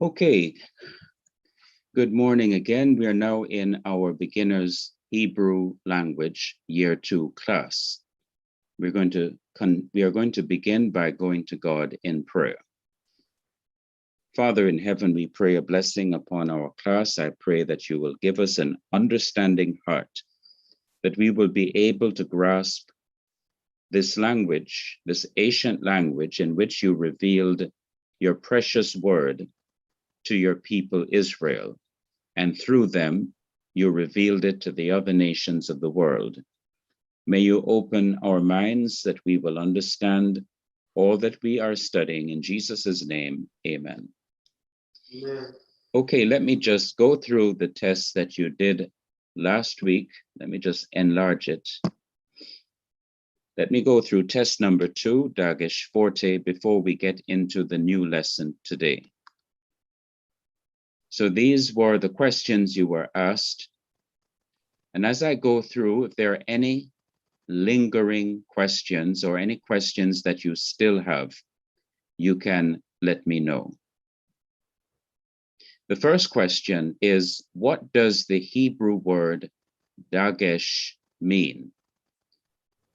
Okay, good morning again. We are now in our beginners Hebrew language year 2 class. We are going to begin by going to God in prayer. Father in heaven, we pray a blessing upon our class. I pray that you will give us an understanding heart, that we will be able to grasp this language, this ancient language in which you revealed your precious word to your people Israel, and through them you revealed it to the other nations of the world. May you open our minds that we will understand all that we are studying. In Jesus' name, amen. Amen. Okay, let me just go through the tests that you did last week. Let me just enlarge it. Let me go through test number 2, Dagesh Forte, before we get into the new lesson today. So these were the questions you were asked. And as I go through, if there are any lingering questions or any questions that you still have, you can let me know. The first question is, what does the Hebrew word Dagesh mean?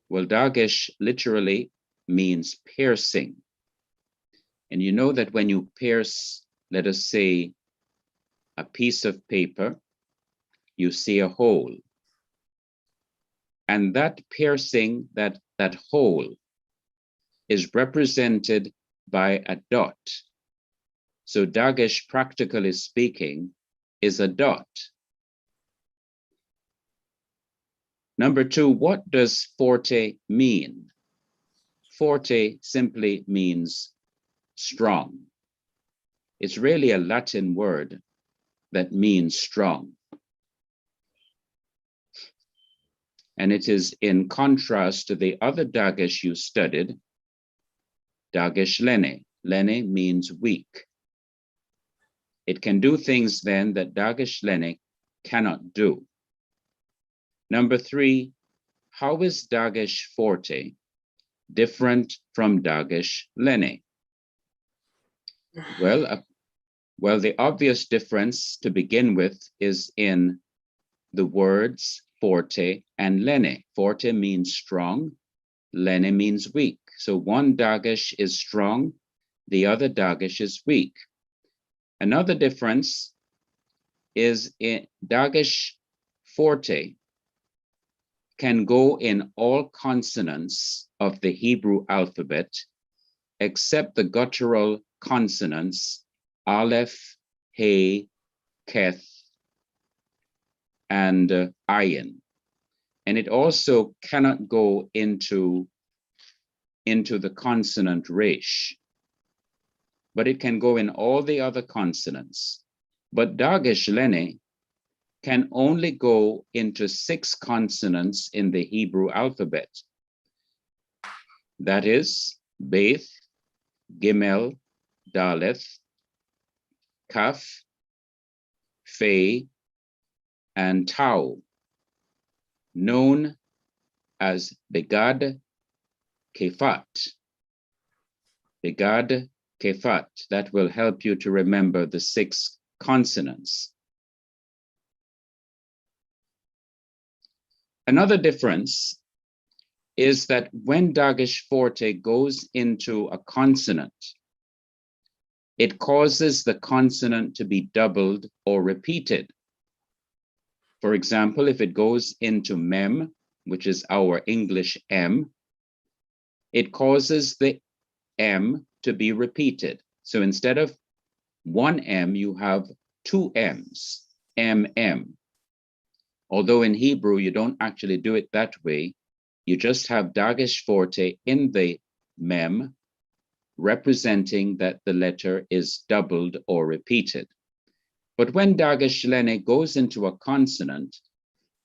Well, Dagesh literally means piercing. And you know that when you pierce, let us say, a piece of paper, you see a hole. And that piercing, that hole, is represented by a dot. So Dagesh, practically speaking, is a dot. Number 2, what does forte mean? Forte simply means strong. It's really a Latin word that means strong. And it is in contrast to the other Dagesh you studied, Dagesh Lene. Lene means weak. It can do things then that Dagesh Lene cannot do. Number 3, how is Dagesh Forte different from Dagesh Lene? Well, the obvious difference to begin with is in the words forte and lene. Forte means strong, lene means weak. So one Dagesh is strong, the other Dagesh is weak. Another difference is in Dagesh Forte can go in all consonants of the Hebrew alphabet except the guttural consonants Aleph, He, Keth, and Ayin. And it also cannot go into the consonant Resh, but it can go in all the other consonants. But Dagesh Lene can only go into 6 consonants in the Hebrew alphabet. That is Beth, Gimel, Daleth, Kaf, Fe, and Tau, known as Begad Kefat. Begad Kefat, that will help you to remember the 6 consonants. Another difference is that when Dagesh Forte goes into a consonant, it causes the consonant to be doubled or repeated. For example, if it goes into mem, which is our English M, it causes the M to be repeated. So instead of 1 M, you have 2 M's, MM. Although in Hebrew, you don't actually do it that way. You just have Dagesh Forte in the mem, representing that the letter is doubled or repeated. But when Dagesh Lene goes into a consonant,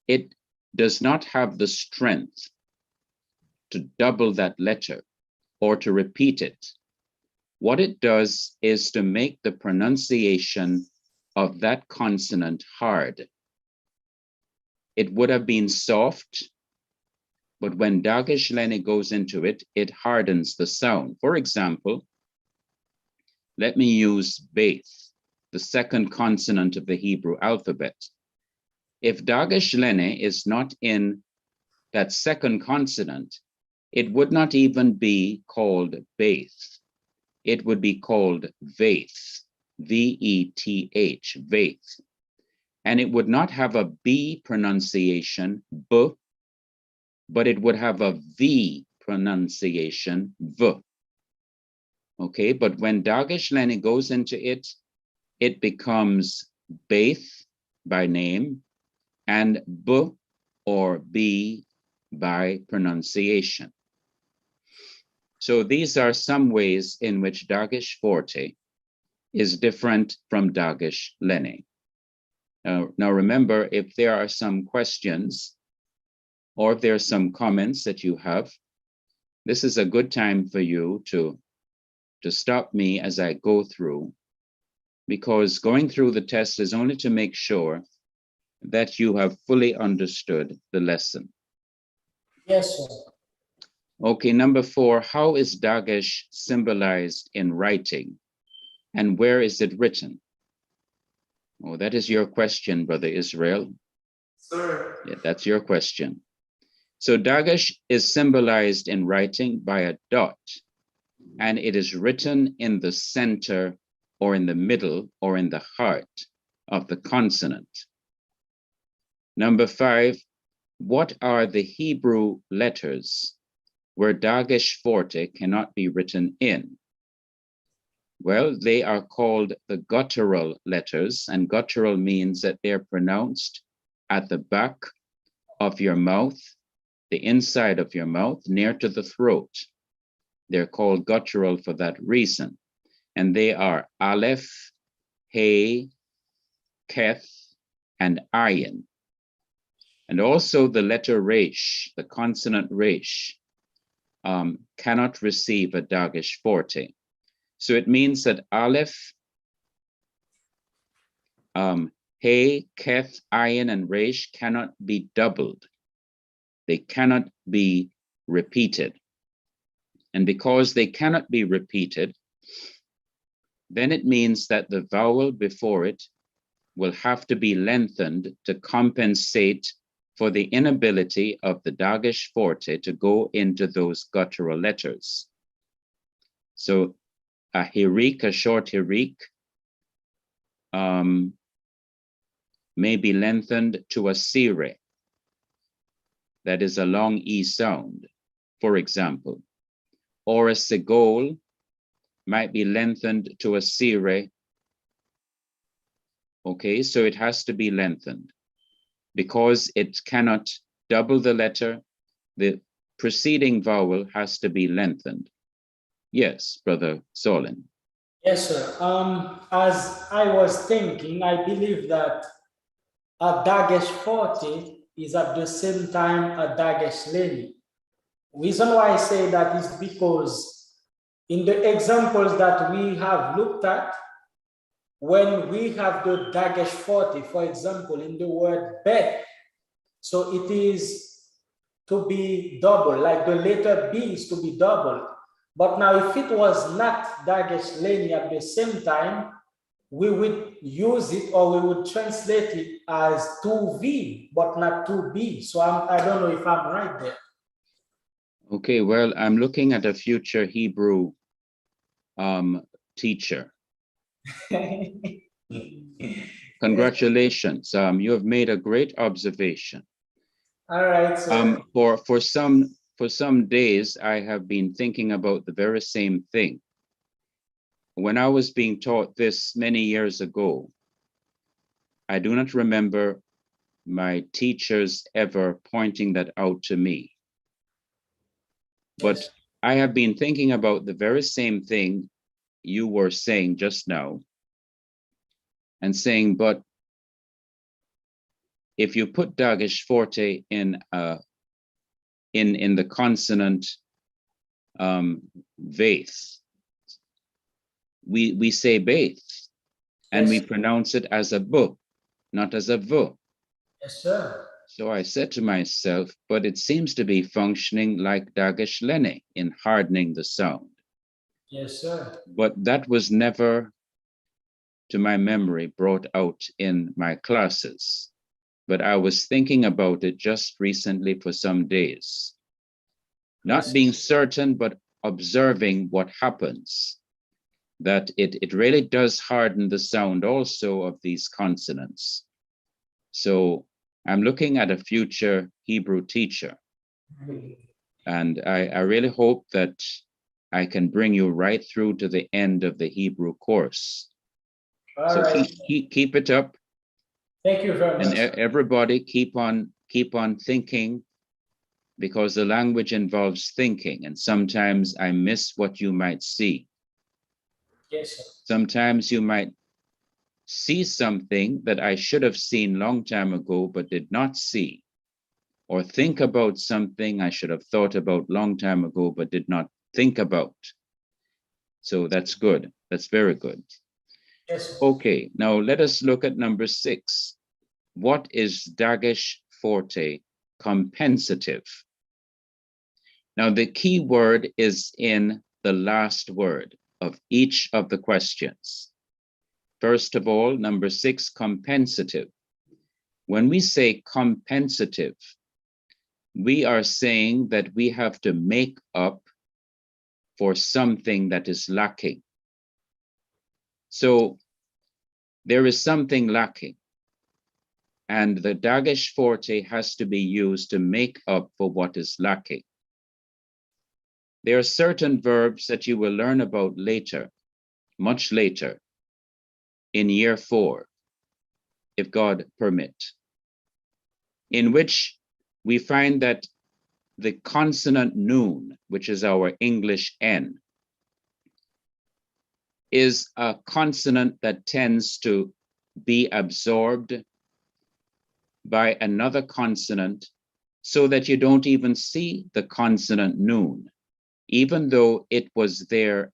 it does not have the strength to double that letter or to repeat it. What it does is to make the pronunciation of that consonant hard. It would have been soft, but when Dagesh Lene goes into it, it hardens the sound. For example, let me use Beth. the second consonant of the Hebrew alphabet. If Dagesh Lene is not in that second consonant, it would not even be called Beth. It would be called Veth, V-E-T-H, Veth. And it would not have a B pronunciation, B, but it would have a V pronunciation, V. Okay, but when Dagesh Lene goes into it, it becomes Beth by name and B or B by pronunciation. So these are some ways in which Dagesh Forte is different from Dagesh Lene. Now remember, if there are some questions or if there are some comments that you have, this is a good time for you to stop me as I go through, because going through the test is only to make sure that you have fully understood the lesson. Yes, sir. Okay, number 4, how is Dagesh symbolized in writing and where is it written? Oh, that is your question, Brother Israel. Sir. Yeah, that's your question. So Dagesh is symbolized in writing by a dot, and it is written in the center or in the middle or in the heart of the consonant. Number 5, what are the Hebrew letters where Dagesh Forte cannot be written in? Well, they are called the guttural letters, and guttural means that they're pronounced at the back of your mouth, the inside of your mouth, near to the throat. They're called guttural for that reason. And they are Aleph, He, Keth, and Ayin. And also the letter Resh, the consonant Resh, cannot receive a Dagesh Forte. So it means that Aleph, He, Keth, Ayin, and Resh cannot be doubled. They cannot be repeated. And because they cannot be repeated, then it means that the vowel before it will have to be lengthened to compensate for the inability of the Dagesh Forte to go into those guttural letters. So a hirik, a short hirik, may be lengthened to a sire, that is a long E sound, for example. Or a segol might be lengthened to a sire. Okay, so it has to be lengthened. Because it cannot double the letter, the preceding vowel has to be lengthened. Yes, Brother Solon. Yes, sir. As I was thinking, I believe that a Dagesh Forte is at the same time a Dagesh Lene. Reason why I say that is because in the examples that we have looked at, when we have the Dagesh Forte, for example, in the word bed, so it is to be double, like the letter B is to be double. But now if it was not Dagesh Lene at the same time, we would use it or we would translate it as 2V, but not 2B. So I don't know if I'm right there. Okay, well, I'm looking at a future Hebrew teacher. Congratulations. You have made a great observation. All right, sir. For some days, I have been thinking about the very same thing. When I was being taught this many years ago, I do not remember my teachers ever pointing that out to me. But Yes. I have been thinking about the very same thing you were saying just now, and saying, but if you put Dagesh Forte in the consonant Veth, we say Beth, and Yes. we pronounce it as a B, not as a V. Yes, sir. So I said to myself, but it seems to be functioning like Dagesh Lene in hardening the sound. Yes, sir. But that was never to my memory brought out in my classes, but I was thinking about it just recently for some days. Not Yes. being certain, but observing what happens, that it really does harden the sound also of these consonants. So I'm looking at a future Hebrew teacher, and I really hope that I can bring you right through to the end of the Hebrew course. All So right. keep it up, Thank you very and much. everybody keep on thinking, because the language involves thinking, and sometimes I miss what you might see. Yes, sir. Sometimes you might see something that I should have seen long time ago but did not see, or think about something I should have thought about long time ago but did not think about. So that's good. That's very good. Yes, sir. Okay, now let us look at number 6. What is Dagesh forte compensative? Now the key word is in the last word of each of the questions. First of all, number 6, compensative. When we say compensative, we are saying that we have to make up for something that is lacking. So there is something lacking, and the Dagesh forte has to be used to make up for what is lacking. There are certain verbs that you will learn about later, much later, in year 4, if God permit, in which we find that the consonant noon, which is our English N, is a consonant that tends to be absorbed by another consonant so that you don't even see the consonant noon, even though it was there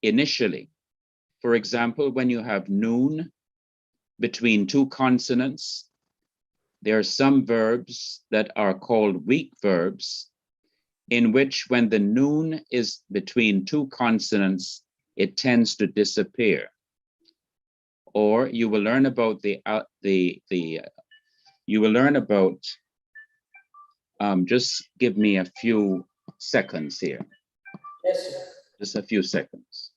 initially. For example, when you have noon between two consonants, there are some verbs that are called weak verbs, in which when the noon is between two consonants, it tends to disappear. Or you will learn about you will learn about, just give me a few seconds here. Yes, sir. Just a few seconds.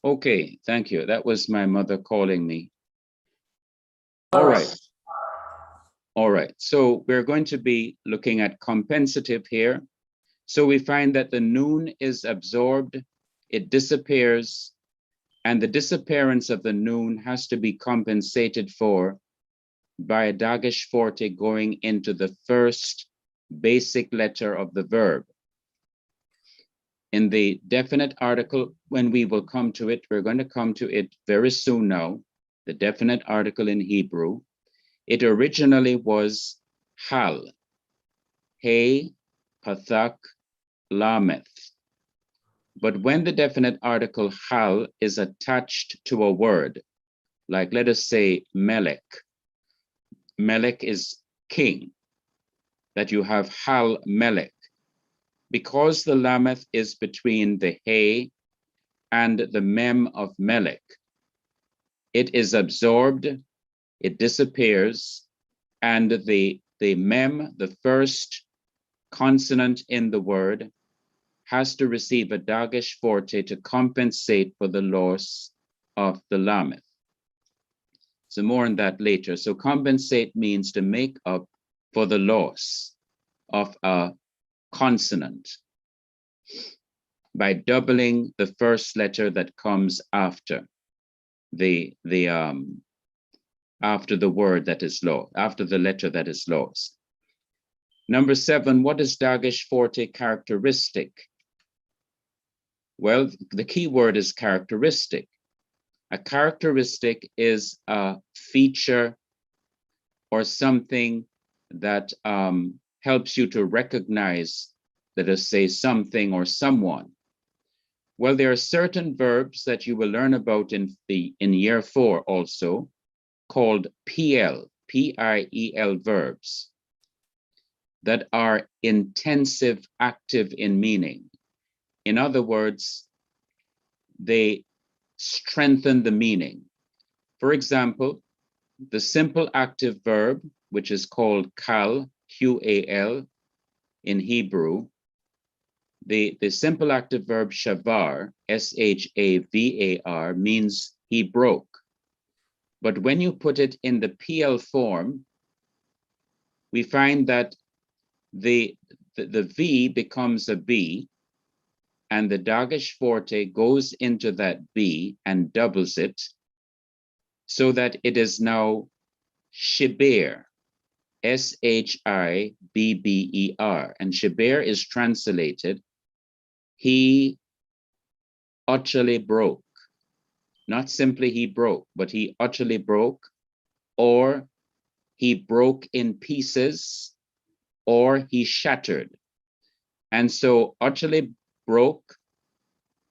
Okay, thank you. That was my mother calling me. All right. All right. So we're going to be looking at compensative here. So we find that the noon is absorbed, it disappears, and the disappearance of the noon has to be compensated for by a Dagesh forte going into the first basic letter of the verb. In the definite article, when we will come to it, we're going to come to it very soon now, the definite article in Hebrew. It originally was hal, he, pathak, lameth. But when the definite article hal is attached to a word, like let us say melech, melech is king, that you have hal melech. Because the lameth is between the he and the mem of melech, it is absorbed, it disappears, and the mem, the first consonant in the word, has to receive a Dagesh forte to compensate for the loss of the Lameth. So more on that later. So compensate means to make up for the loss of a consonant by doubling the first letter that comes after the word that is lost, after the letter that is lost. Number 7, what is Dagesh forte characteristic? Well, the key word is characteristic. A characteristic is a feature or something that helps you to recognize, let us say, something or someone. Well, there are certain verbs that you will learn about in year 4 also, called PL, P-I-E-L verbs, that are intensive, active in meaning. In other words, they strengthen the meaning. For example, the simple active verb, which is called kal, Q-A-L in Hebrew, the simple active verb shavar, S-H-A-V-A-R, means he broke. But when you put it in the PL form, we find that the V becomes a B, and the Dagesh forte goes into that B and doubles it, so that it is now shiber, S-H-I-B-B-E-R. And shiber is translated, he utterly broke. Not simply he broke, but he utterly broke, or he broke in pieces, or he shattered. And so utterly broke,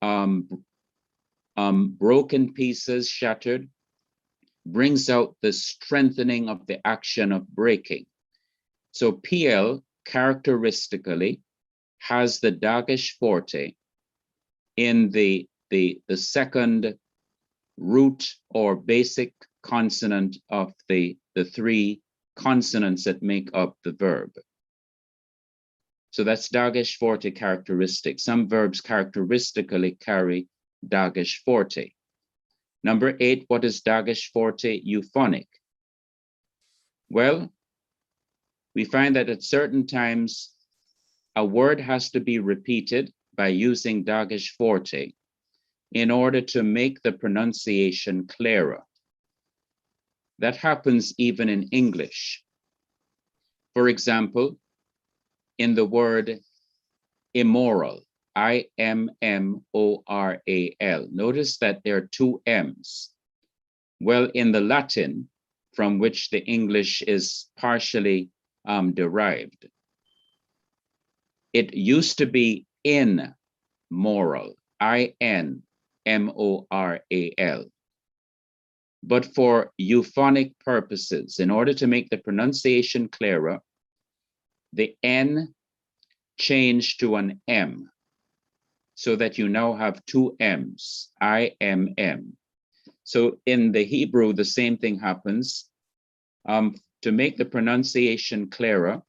broken pieces, shattered, brings out the strengthening of the action of breaking. So PL characteristically has the Dagesh forte in the second root or basic consonant of the 3 consonants that make up the verb. So that's Dagesh forte characteristic. Some verbs characteristically carry Dagesh forte. Number 8, what is Dagesh forte euphonic? Well, we find that at certain times, a word has to be repeated by using Dagesh forte in order to make the pronunciation clearer. That happens even in English. For example, in the word immoral, I-M-M-O-R-A-L. Notice that there are 2 M's. Well, in the Latin, from which the English is partially derived, it used to be in moral, I-N-M-O-R-A-L. But for euphonic purposes, in order to make the pronunciation clearer, the N changed to an M, so that you now have 2 M's, I-M-M. So in the Hebrew, the same thing happens. To make the pronunciation clearer,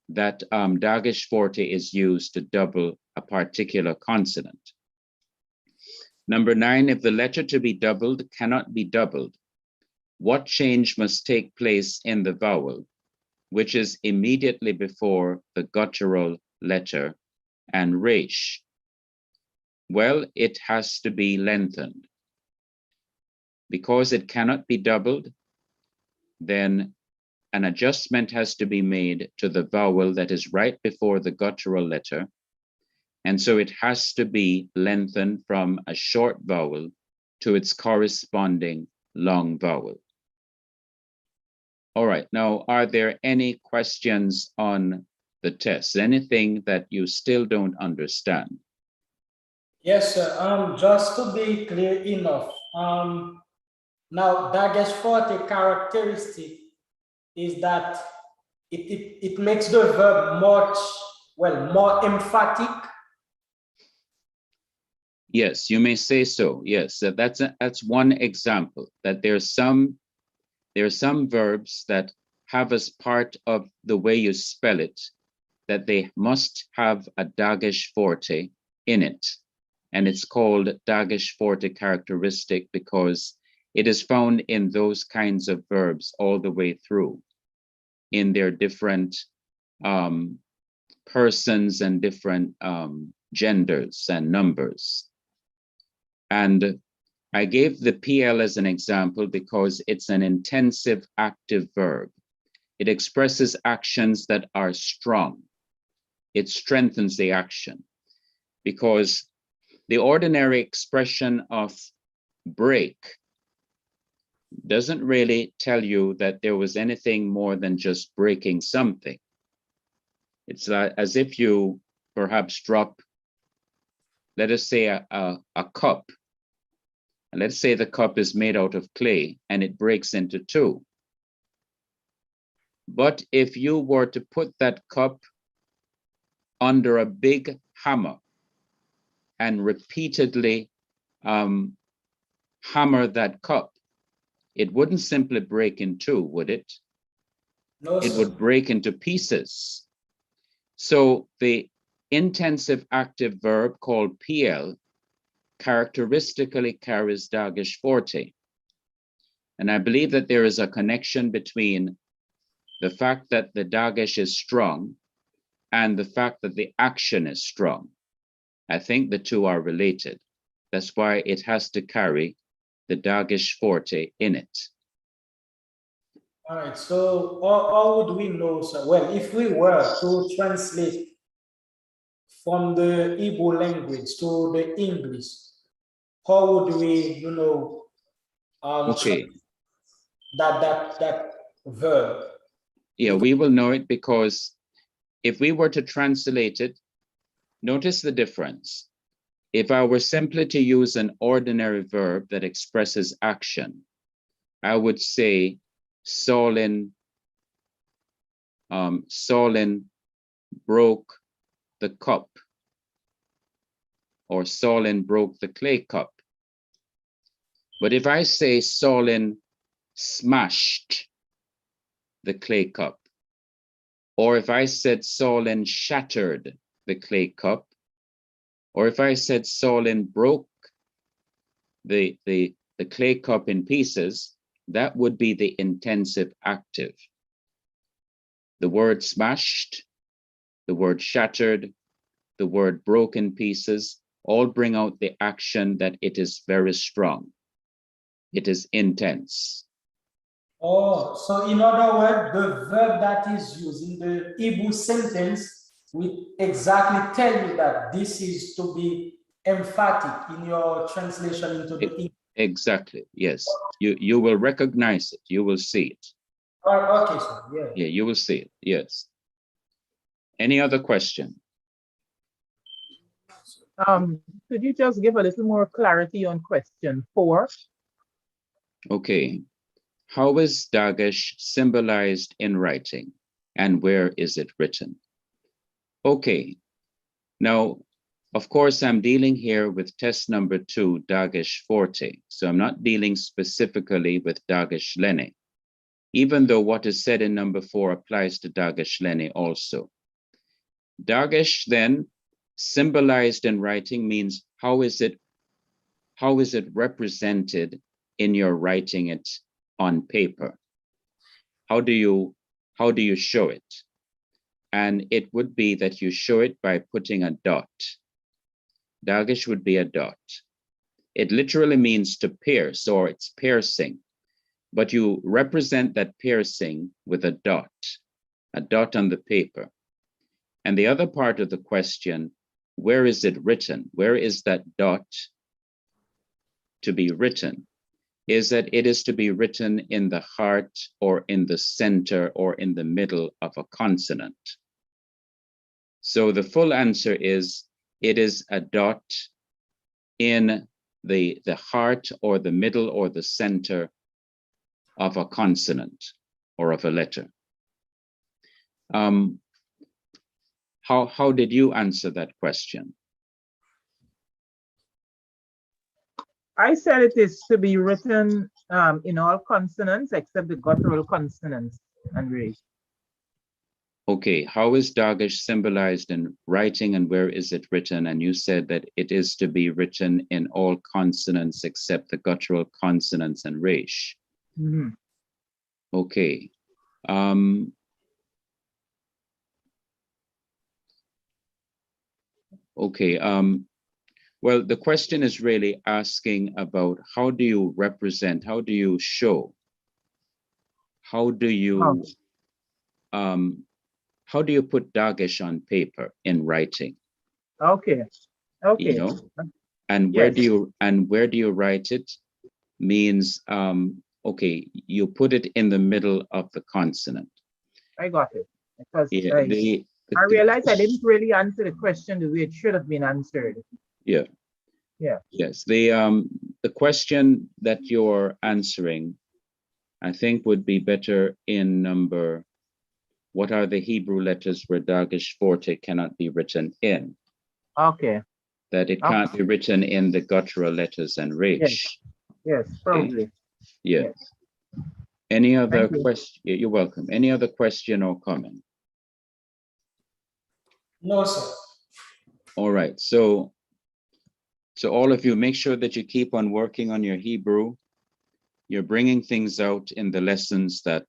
that Dagesh forte is used to double a particular consonant. Number 9, if the letter to be doubled cannot be doubled, what change must take place in the vowel, which is immediately before the guttural letter and resh? Well, it has to be lengthened. Because it cannot be doubled, then an adjustment has to be made to the vowel that is right before the guttural letter. And so it has to be lengthened from a short vowel to its corresponding long vowel. All right, now, are there any questions on the test? Anything that you still don't understand? Yes, sir. Just to be clear enough, now Dagesh forte characteristic is that it makes the verb more emphatic. Yes, you may say so. Yes, that's one example, that there are some verbs that have as part of the way you spell it that they must have a Dagesh forte in it. And it's called Dagesh forte characteristic because it is found in those kinds of verbs all the way through in their different persons and different genders and numbers. And I gave the PL as an example because it's an intensive active verb. It expresses actions that are strong. It strengthens the action because the ordinary expression of break doesn't really tell you that there was anything more than just breaking something. It's as if you perhaps drop, let us say, a cup. And let's say the cup is made out of clay and it breaks into two. But if you were to put that cup under a big hammer and repeatedly hammer that cup, it wouldn't simply break in two, would it? No, It sir. would break into pieces. So the intensive active verb called PL characteristically carries Dagesh forte. And I believe that there is a connection between the fact that the Dagesh is strong and the fact that the action is strong. I think the two are related. That's why it has to carry the Dagesh forte in it. All right, so how would we know, sir? Well, if we were to translate from the Igbo language to the English, how would we, Okay. that verb? Yeah, we will know it because if we were to translate it, notice the difference. If I were simply to use an ordinary verb that expresses action, I would say Solin broke the cup, or Solin broke the clay cup. But if I say Solin smashed the clay cup, or if I said Solin shattered the clay cup, or if I said Solin broke the clay cup in pieces, that would be the intensive active. The word smashed, the word shattered, the word broke in pieces, all bring out the action that it is very strong. It is intense. Oh, so in other words, the verb that is used in the Igbo sentence will exactly tell you that this is to be emphatic in your translation into the English. Exactly, yes. You will recognize it, you will see it. Oh, okay, sir, yeah. Yeah, you will see it, yes. Any other question? Could you just give a little more clarity on question 4? Okay. How is Dagesh symbolized in writing, and where is it written? Okay. Now, of course, I'm dealing here with test number 2, Dagesh forte. So I'm not dealing specifically with Dagesh Lene, even though what is said in number 4 applies to Dagesh Lene also. Dagesh then, symbolized in writing, means how is it represented in your writing it on paper? How do you show it? And it would be that you show it by putting a dot. Dagesh would be a dot. It literally means to pierce, or it's piercing, but you represent that piercing with a dot on the paper. And the other part of the question, where is it written? Where is that dot to be written? Is that it is to be written in the heart or in the center or in the middle of a consonant. So the full answer is, it is a dot in the heart or the middle or the center of a consonant or of a letter. How did you answer that question? I said it is to be written in all consonants except the guttural consonants, Andre. Okay, how is Dagesh symbolized in writing and where is it written? And you said that it is to be written in all consonants except the guttural consonants and resh. Mhm. Okay. Okay. Well, the question is really asking about how do you represent, how do you show, how do you put Dagesh on paper in writing? Okay. You Okay. know, and Yes. where do you write it? Means okay, you put it in the middle of the consonant. I got it. Because Yeah, I realized I didn't really answer the question the way it should have been answered. yeah. Yeah. Yes, the question that you're answering, I think, would be better in number. What are the Hebrew letters where Dagesh Forte cannot be written in? Okay. That it can't be written in the guttural letters and Yes. resh. Yes, probably. Yeah. Yes. Any other Thank you. question? You're welcome. Any other question or comment? No, sir. All right. So all of you, make sure that you keep on working on your Hebrew. You're bringing things out in the lessons that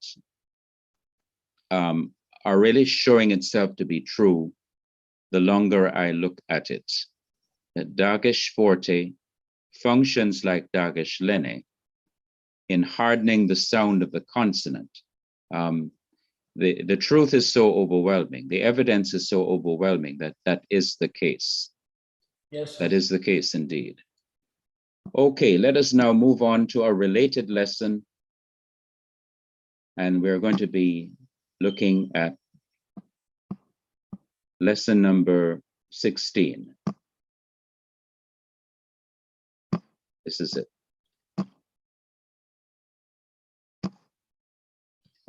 are really showing itself to be true the longer I look at it. That Dagesh Forte functions like Dagesh Lene in hardening the sound of the consonant. The truth is so overwhelming. The evidence is so overwhelming that that is the case. Yes, sir. That is the case indeed. Okay, let us now move on to a related lesson. And we're going to be looking at lesson number 16. This is it.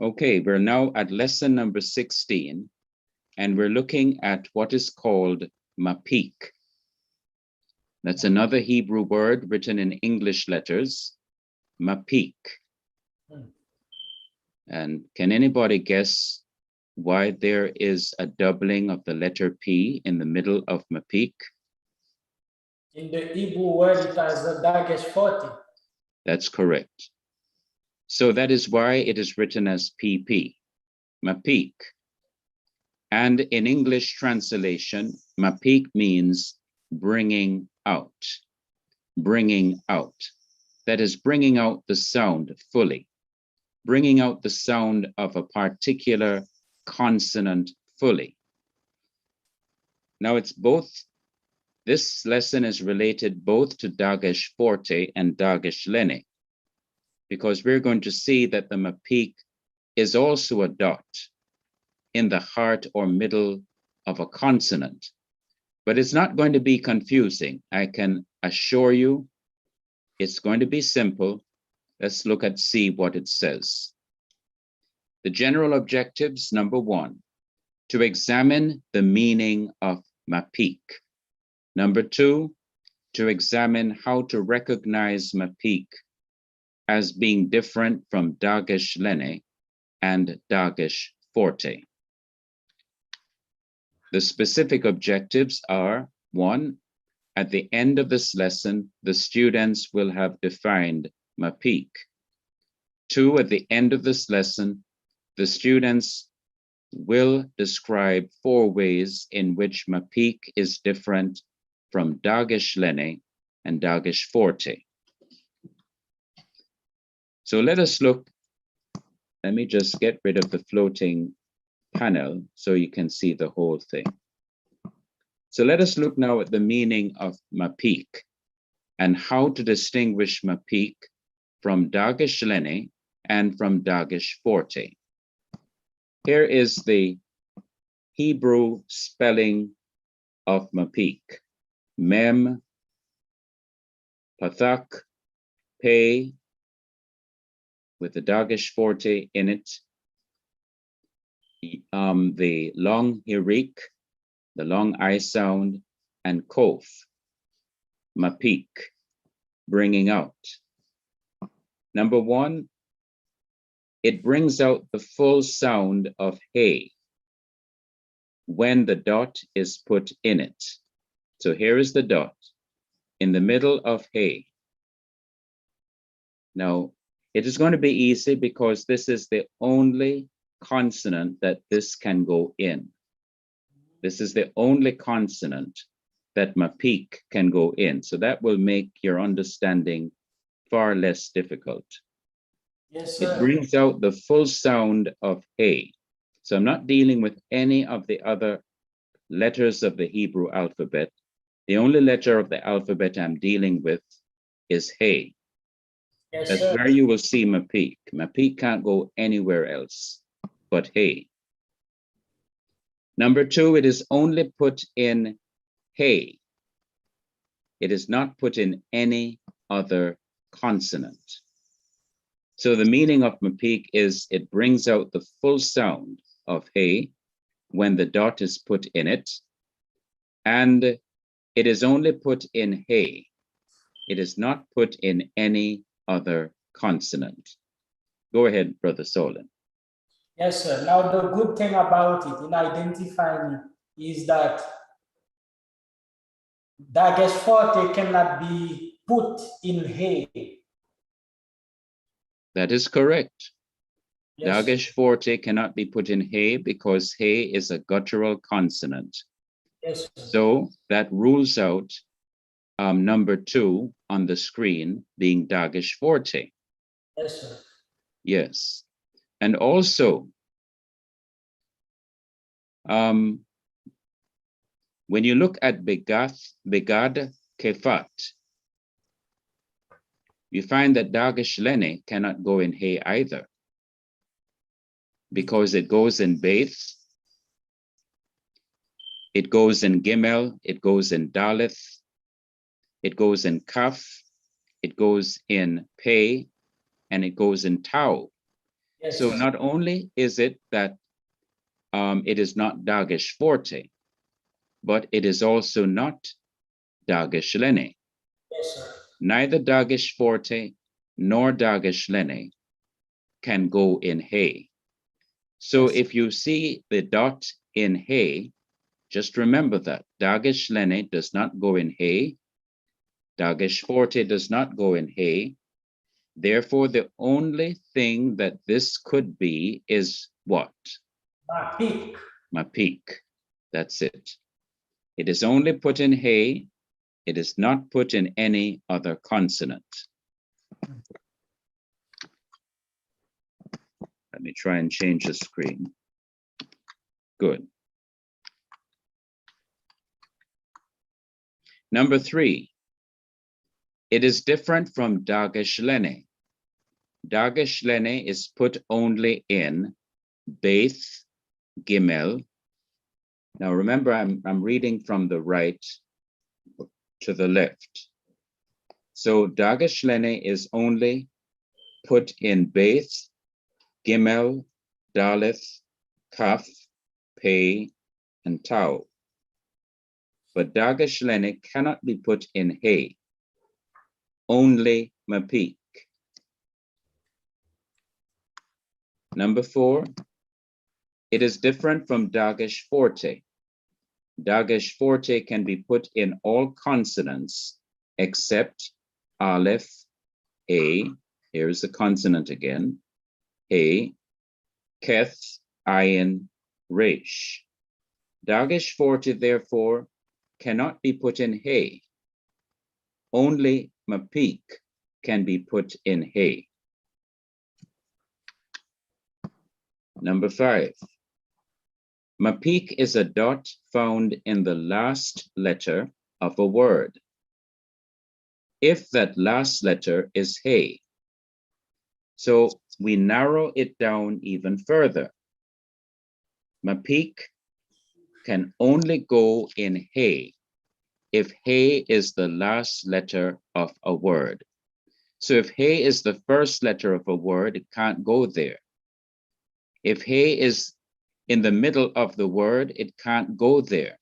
Okay, we're now at lesson number 16, and we're looking at what is called mapik. That's another Hebrew word written in English letters, mapik. And can anybody guess why there is a doubling of the letter P in the middle of mapik? In the Hebrew word, it has a Dagesh 40. That's correct. So that is why it is written as PP, mapik. And in English translation, mapik means bringing out, bringing out. That is bringing out the sound fully, bringing out the sound of a particular consonant fully. Now it's both, this lesson is related both to Dagesh Forte and Dagesh Lene, because we're going to see that the mapik is also a dot in the heart or middle of a consonant. But it's not going to be confusing. I can assure you it's going to be simple. Let's look at see what it says. The general objectives, number 1, to examine the meaning of mapik. Number 2, to examine how to recognize mapik as being different from Dagesh Lene and Dagesh Forte. The specific objectives are: 1, at the end of this lesson, the students will have defined mapik. 2, at the end of this lesson, the students will describe 4 ways in which mapik is different from Dagesh Lene and Dagesh Forte. So let us look. Let me just get rid of the floating panel so you can see the whole thing. So let us look now at the meaning of mapik and how to distinguish mapik from Dagesh Lene and from Dagesh Forte. Here is the Hebrew spelling of mapik. Mem, pathak, pei, with the Dagesh Forte in it. The long hirik, the long I sound, and kof, mapik, bringing out. Number 1, it brings out the full sound of hey. when the dot is put in it. So here is the dot in the middle of hey. Now, it is going to be easy because this is the only consonant that this can go in. This is the only consonant that mapik can go in. So that will make your understanding far less difficult. Yes, sir. It brings out the full sound of hey. So I'm not dealing with any of the other letters of the Hebrew alphabet. The only letter of the alphabet I'm dealing with is hey. Yes, That's sir. where you will see mapik. Mapik can't go anywhere else but hey. Number two, it is only put in hey. It is not put in any other consonant. So the meaning of mapik is it brings out the full sound of hey when the dot is put in it, and it is only put in hey. It is not put in any other consonant. Go ahead, Brother Solon. Yes, sir. Now, the good thing about it in identifying it is that Dagesh forte cannot be put in hey. That is correct. Yes, Dagesh forte cannot be put in hey because hey is a guttural consonant. yes, sir. So that rules out number two on the screen being Dagesh forte. Yes, sir. Yes. And also, when you look at Begad Kefat, you find that Dagesh Lene cannot go in hey either, because it goes in Beth, it goes in Gimel, it goes in Daleth, it goes in Kaf, it goes in Pei, and it goes in Tau. Yes, So sir. not only is it that it is not Dagesh forte, but it is also not Dagesh Lene. Yes, sir. Neither Dagesh forte nor Dagesh Lene can go in hey. So Yes. if you see the dot in hey, just remember that Dagesh Lene does not go in hey. Dagesh forte does not go in hey. Therefore, the only thing that this could be is what? Mapik. Mapik. That's it. It is only put in hey. It is not put in any other consonant. Let me try and change the screen. Good. Number three, it is different from Dagesh Lene. Dagesh Lene is put only in Beth, Gimel. Now remember, I'm reading from the right to the left. So Dagesh Lene is only put in Beth, Gimel, Daleth, Kaf, Pei, and Tau. But Dagesh Lene cannot be put in Hey, only Mapik. Number four, it is different from Dagesh forte. Dagesh forte can be put in all consonants except Aleph, A, here's the consonant again, A, Keth, Ayin, Resh. Dagesh forte, therefore, cannot be put in Hey. Only Mapik can be put in Hey. Number five, Mapik is a dot found in the last letter of a word. If that last letter is Hey, so we narrow it down even further. Mapik can only go in Hey if Hey is the last letter of a word. So if Hey is the first letter of a word, it can't go there. If Hey is in the middle of the word, it can't go there.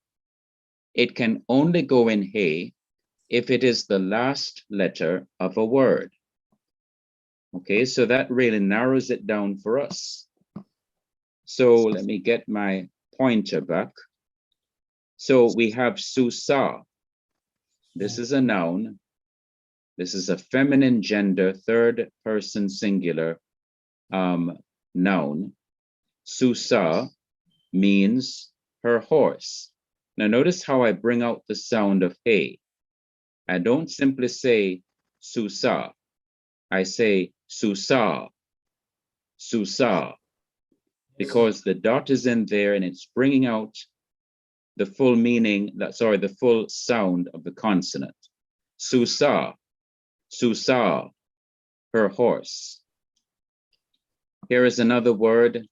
It can only go in Hey if it is the last letter of a word. Okay, so that really narrows it down for us. So let me get my pointer back. So we have Susa. This is a noun. This is a feminine gender, third person singular noun. Susa means her horse. Now notice how I bring out the sound of hey. I don't simply say Susa. I say Susa, Susa, because the dot is in there and it's bringing out the full meaning, the full sound of the consonant. Susa, Susa, her horse. Here is another word,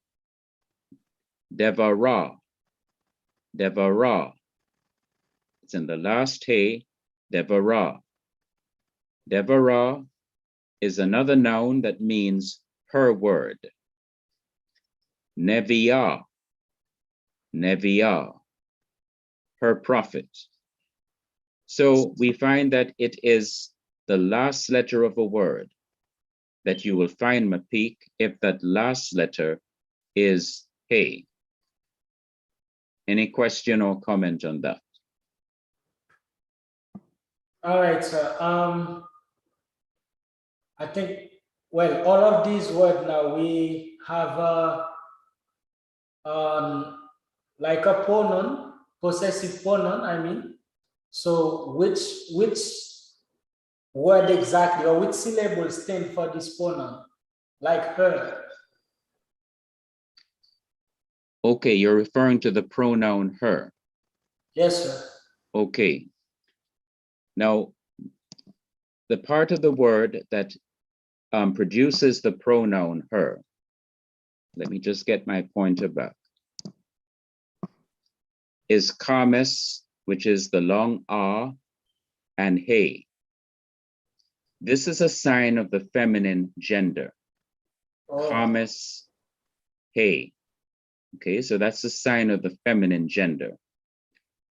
Devara, Devara. It's in the last hey, Devara. Devara is another noun that means her word. Neviah, Neviah, her prophet. So we find that it is the last letter of a word that you will find Mapik if that last letter is hey. Any question or comment on that? All right, sir. I think, well, all of these words now we have like a pronoun, possessive pronoun, I mean. So which word exactly or which syllable stand for this pronoun? Like her. Okay, you're referring to the pronoun her. Yes, sir. Okay. Now, the part of the word that produces the pronoun her, let me just get my pointer back, is kames, which is the long ah, and hey. This is a sign of the feminine gender. Oh, Kames, hey. Okay, so that's a sign of the feminine gender.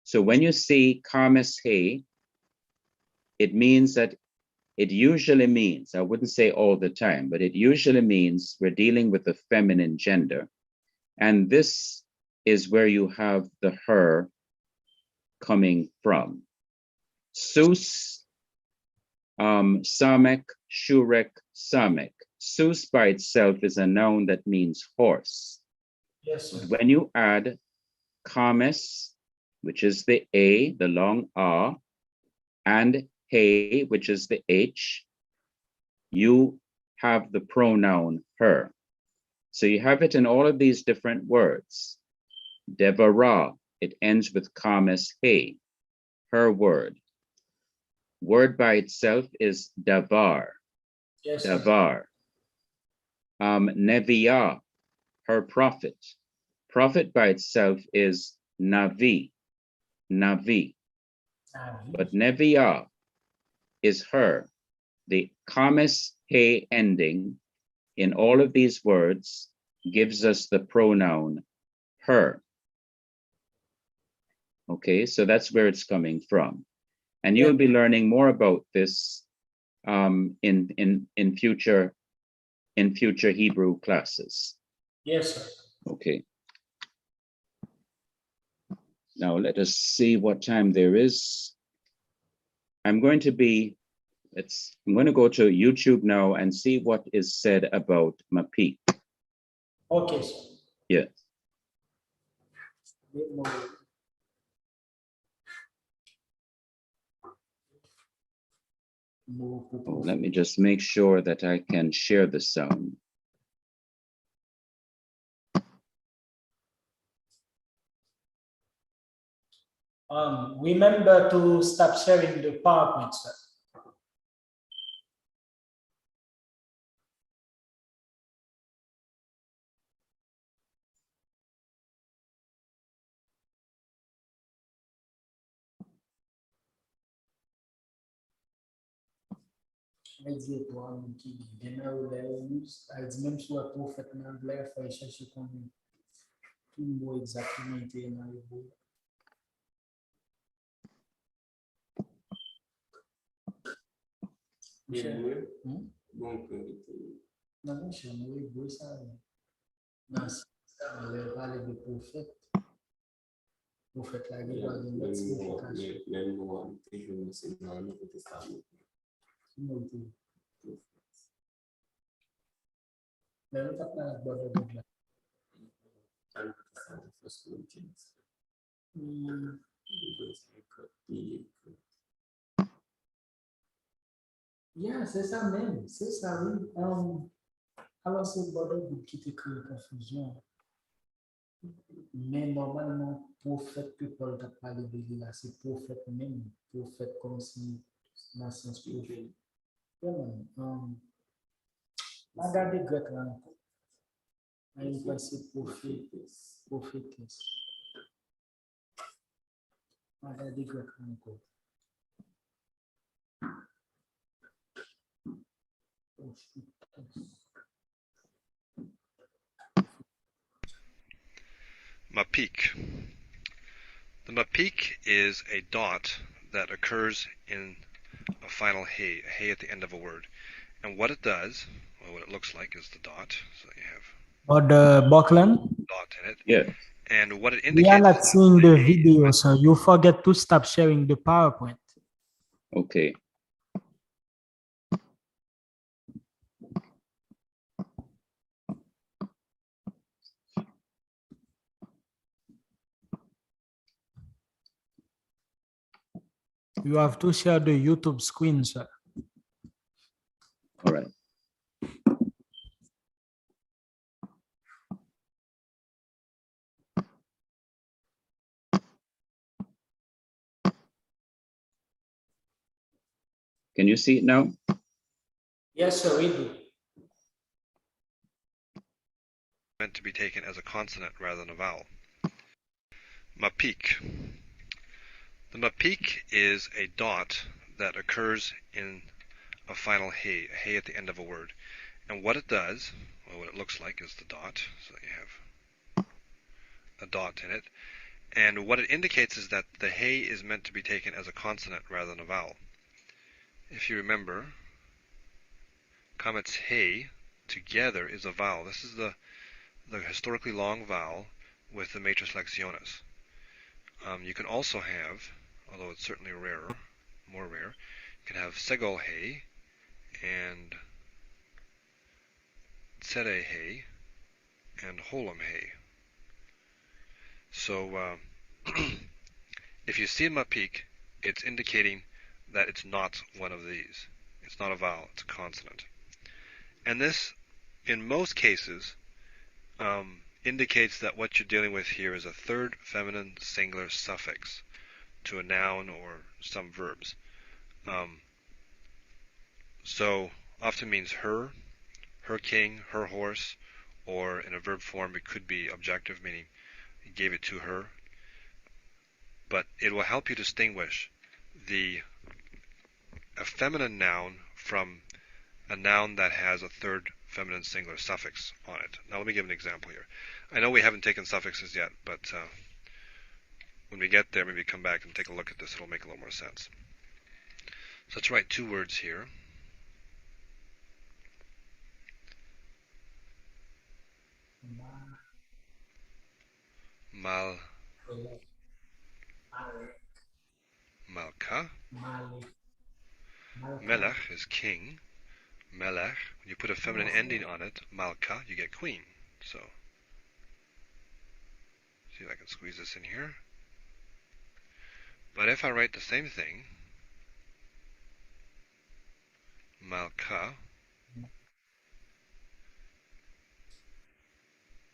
So when you see kames, hey, it means that it usually means, I wouldn't say all the time, but it usually means we're dealing with the feminine gender. And this is where you have the her coming from. Sus, samek, shurek, samek. Sus by itself is a noun that means horse. yes, sir. When you add kames, which is the A, the long R, and hey, which is the H, you have the pronoun her. So you have it in all of these different words. Devara, it ends with kames hey, her word. Word by itself is davar, Yes, sir. davar. Neviah, her prophet. Prophet by itself is navi, navi. But Neviah is her. The kames he ending in all of these words gives us the pronoun her. Okay, so that's where it's coming from. And you'll be learning more about this in future Hebrew classes. Yes, sir. Okay. Now let us see what time there is. I'm going to go to YouTube now and see what is said about Mapik. Okay, sir. Yes. Oh, let me just make sure that I can share the sound. Remember to stop sharing the PowerPoint, sir. Exactement. Même sur la prophète anglais, il faut chercher comme un mot exactement dans le mot. Non, je suis beau ça. Non, ça, on va parler de prophète. Vous faites la rigueur de notre signification. Même moi, je me suis dans le Nouveau Testament. Mais nous t'as pas la bonne de First Corinthians. Hmm. Yeah, c'est ça même, c'est ça, oui. Alors, c'est Bordeaux qui te crée confusion. Mais normalement, prophète que Paul t'a parlé de lui là, c'est prophète même, prophète comme si, dans le sens prophète. Regardez grec là encore. Il va c'est prophétesse. Regardez grec là encore. Mapik. The mapik is a dot that occurs in a final hey at the end of a word. And what it does, well, what it looks like is the dot. So you have But Buckland, dot in it. Yeah. And what it we are indicates not is seeing that the hey is video, meant- so you forget to stop sharing the PowerPoint. Okay. You have to share the YouTube screen, sir. All right. Can you see it now? Yes, sir, we do. meant to be taken as a consonant rather than a vowel. Mapik. The mapik is a dot that occurs in a final hey at the end of a word. And what it does, well, what it looks like is the dot. So you have a dot in it. And what it indicates is that the hey is meant to be taken as a consonant rather than a vowel. If you remember, Comet's hey together is a vowel. This is the historically long vowel with the matrix lectionis. You can also have, although it's certainly rarer, more rare, you can have segol hey and tsere hey and holom hey. So if you see a mapik, it's indicating that it's not one of these. It's not a vowel, it's a consonant. And this, in most cases, indicates that what you're dealing with here is a third feminine singular suffix to a noun or some verbs. So often means her king, her horse, or in a verb form it could be objective, meaning he gave it to her. But it will help you distinguish a feminine noun from a noun that has a third feminine singular suffix on it. Now let me give an example here. I know we haven't taken suffixes yet, but when we get there, maybe come back and take a look at this. It'll make a little more sense. So let's write two words here. Malka. Melech is king. Melech, when you put a feminine ending on it, Malka, you get queen. So, see if I can squeeze this in here. But if I write the same thing, Malka,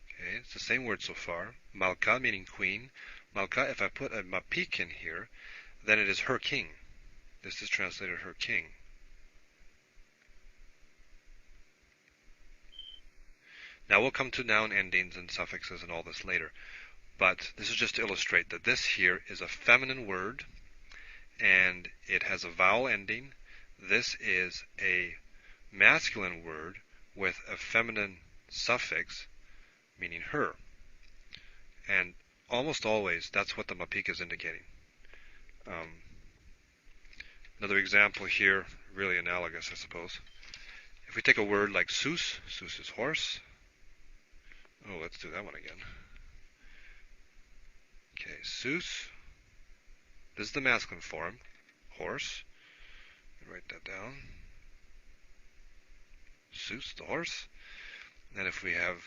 okay, it's the same word so far. Malka meaning queen. Malka, if I put a mapik in here, then it is her king. This is translated her king. Now we'll come to noun endings and suffixes and all this later. But this is just to illustrate that this here is a feminine word and it has a vowel ending. This is a masculine word with a feminine suffix meaning her. And almost always that's what the mapik is indicating. Another example here, really analogous I suppose. If we take a word like sus, sus is horse. Oh, let's do that one again. Okay, sus. This is the masculine form. Horse. Write that down. Sus, the horse. And if we have,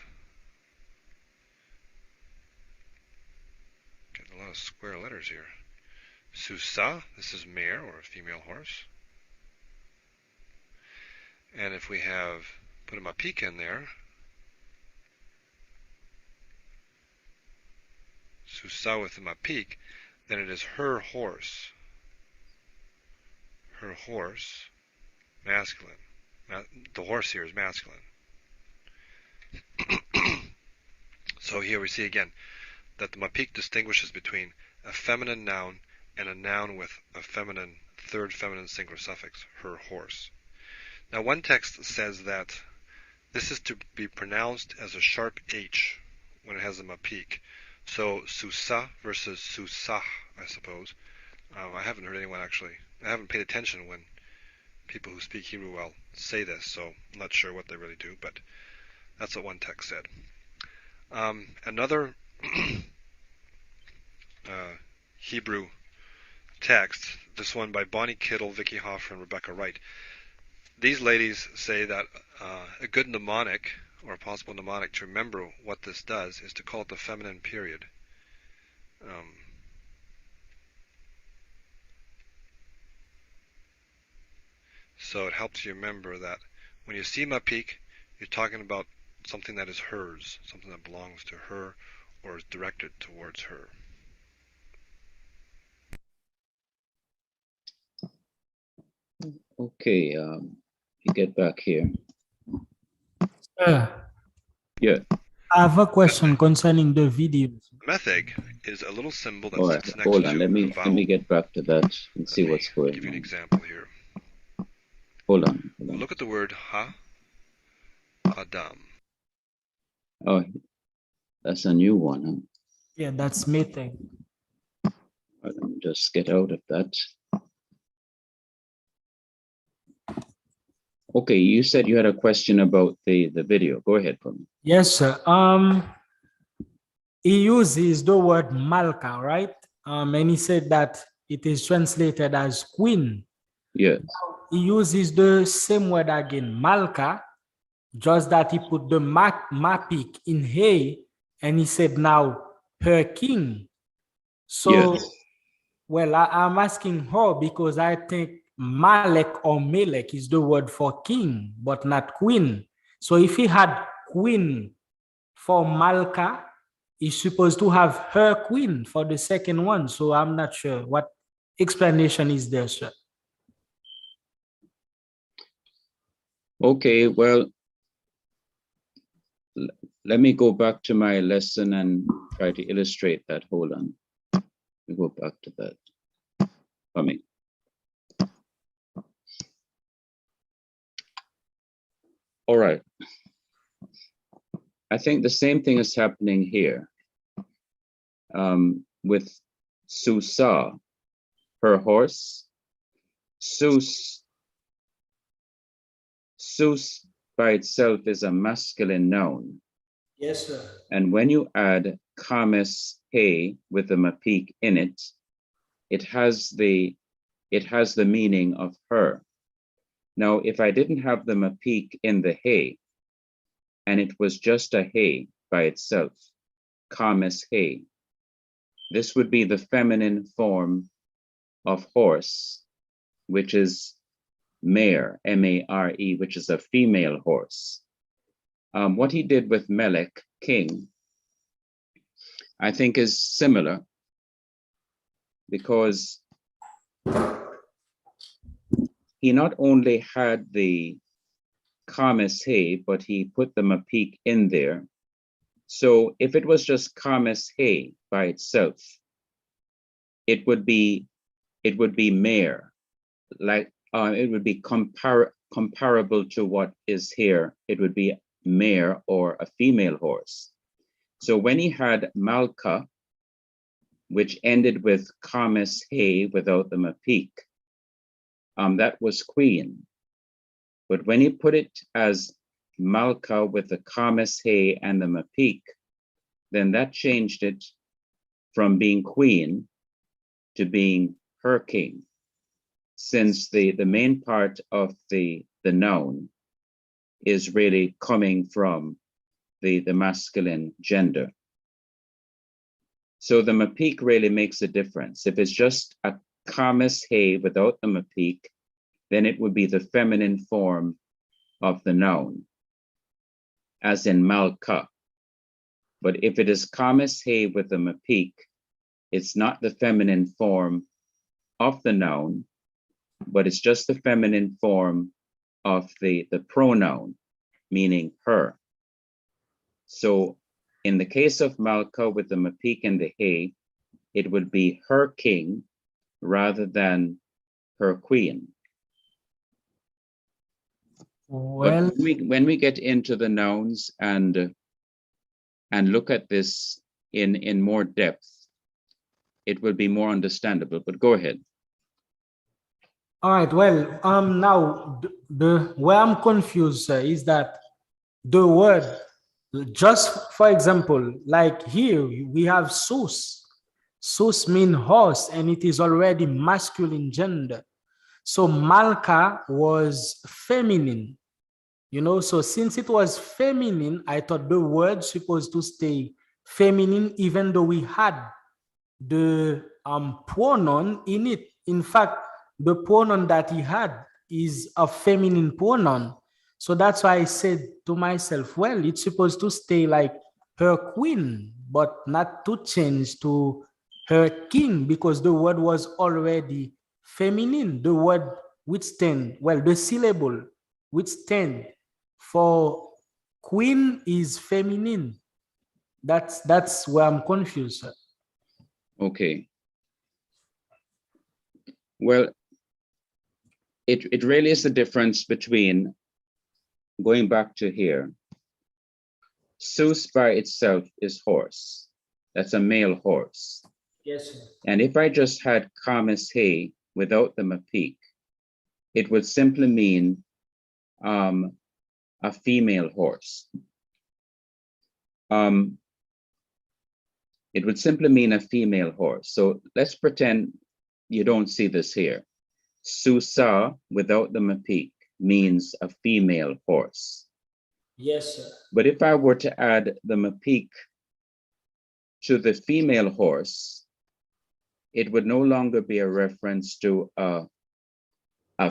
getting a lot of square letters here. Susa, this is mare or a female horse. And if we have put a mapik in there, Susa with the mapik, then it is her horse. Her horse, masculine. The horse here is masculine. So here we see again that the mapik distinguishes between a feminine noun and a noun with a feminine, third feminine singular suffix, her horse. Now one text says that this is to be pronounced as a sharp H when it has a mapik. So susa versus susah, I suppose. I haven't heard anyone actually, I haven't paid attention when people who speak Hebrew well say this, so I'm not sure what they really do, but that's what one text said. Another Hebrew text, this one by Bonnie Kittle, Vicky Hoffer, and Rebecca Wright. These ladies say that a good mnemonic, or a possible mnemonic to remember what this does, is to call it the feminine period. So it helps you remember that when you see mapik, you're talking about something that is hers, something that belongs to her or is directed towards her. Okay, you get back here. Yeah. I have a question concerning the videos. Metheg is a little symbol that All right. sits next Hold to on. a Let me vowel. get back to that and see what's Let me going give you an on. example here. Hold on. Look at the word Adam. Oh, that's a new one, huh? Yeah, that's meeting. Let me just get out of that. Okay, you said you had a question about the video. Go ahead for me. Yes, sir. He uses the word Malka, right? And he said that it is translated as queen. Yes. He uses the same word again, Malka, just that he put the mapik in hey, and he said now her king. So, Yes. well, I'm asking her because I think Malek or Melek is the word for king, but not queen. So if he had queen for Malka, he's supposed to have her queen for the second one. So I'm not sure what explanation is there, sir. Okay, well, let me go back to my lesson and try to illustrate that. Hold on. Let me go back to that for me. All right. I think the same thing is happening here with Susa, her horse. Sus by itself is a masculine noun. Yes, sir. And when you add kames he with a mapik in it, it has the meaning of her. Now, if I didn't have the mapik in the he, and it was just a he by itself, kames he, this would be the feminine form of horse, which is mare, M-A-R-E, which is a female horse. What he did with Melech, king, I think is similar, because he not only had the kames he, but he put the mapik in there. So if it was just kames he by itself, it would be mare, like it would be comparable to what is here. It would be mare or a female horse. So when he had Malka, which ended with kames he without the mapik, that was queen. But when he put it as Malka with the kames he and the mapik, then that changed it from being queen to being her king, since the main part of the noun is really coming from the masculine gender. So the mapeak really makes a difference. If it's just a kamis he without the mapeak, then it would be the feminine form of the noun, as in malka. But if it is kamis he with the mapeak, it's not the feminine form of the noun, but it's just the feminine form of the pronoun, meaning her. So in the case of malka with the mapeak and the he, it would be her king rather than her queen. Well, But when we get into the nouns and look at this in more depth, it will be more understandable. But go ahead. all right. Well, now the where I'm confused, sir, is that the word, just for example, like here we have sus. Sus means horse, and it is already masculine gender. So malka was feminine, you know. So since it was feminine, I thought the word supposed to stay feminine, even though we had the pronoun in it. In fact, the pronoun that he had is a feminine pronoun. So that's why I said to myself, well, it's supposed to stay like her queen, but not to change to her king, because the word was already feminine. The word which stand, well, the syllable which stand for queen is feminine. That's where I'm confused, sir. Okay. Well, it really is the difference between, going back to here, sus by itself is horse. That's a male horse. Yes, sir. And if I just had kamis he without the mapeak, it would simply mean a female horse. It would simply mean a female horse. So let's pretend you don't see this here. Susa without the mapeak means a female horse. Yes, sir. But if I were to add the mapeak to the female horse, it would no longer be a reference to a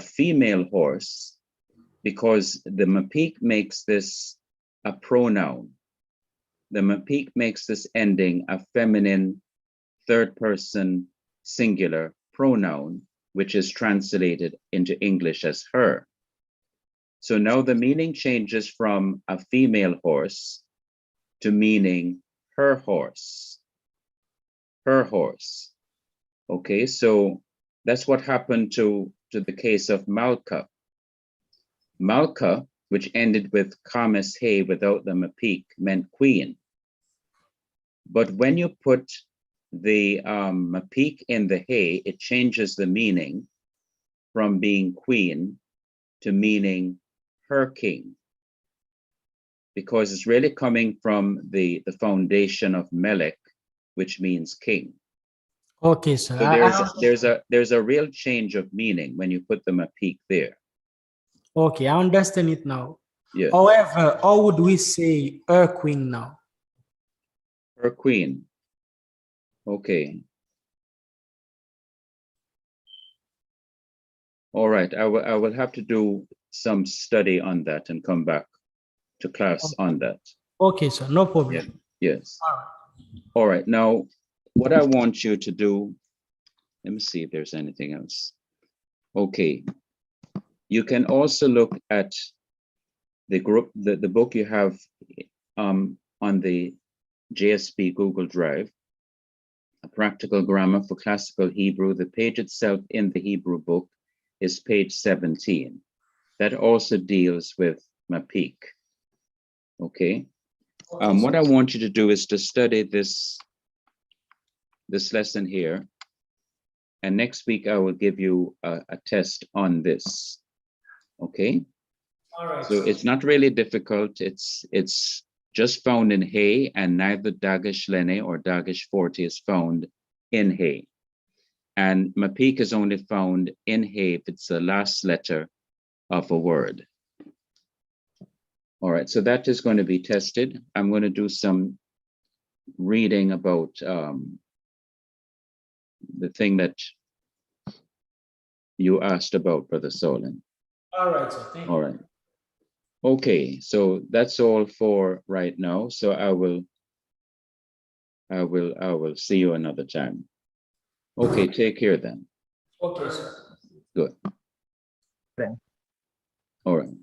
female horse, because the mapeak makes this a pronoun. The mapeak makes this ending a feminine third person singular pronoun, which is translated into English as her. So now the meaning changes from a female horse to meaning her horse. Her horse. Okay, so that's what happened to the case of Malka. Malka, which ended with kamis he without the mapeak, meant queen. But when you put the mapeak in the he, it changes the meaning from being queen to meaning her king, because it's really coming from the foundation of melech, which means king. Okay, sir. So there's a real change of meaning when you put the mapeak there. Okay, I understand it now. Yeah. However, how would we say her queen now? Her queen. Okay. All right. I will have to do some study on that and come back to class on that. Okay, sir. No problem. Yeah. Yes. All right. Now, what I want you to do, let me see if there's anything else. Okay. You can also look at the book you have on the JSP Google Drive, A Practical Grammar for Classical Hebrew. The page itself in the Hebrew book is page 17. That also deals with mapeak. Okay. What I want you to do is to study this lesson here. And next week I will give you a test on this. Okay. All right. So it's not really difficult. It's just found in Hay, and neither Dagesh Lene or Dagesh Forte is found in Hay. And Mapik is only found in Hay if it's the last letter of a word. All right, so that is going to be tested. I'm going to do some reading about the thing that you asked about, Brother Solon. All right, sir. Thank All you. right. Okay, so that's all for right now. So I will see you another time. Okay, take care then. Okay, sir. Good. Then. All right.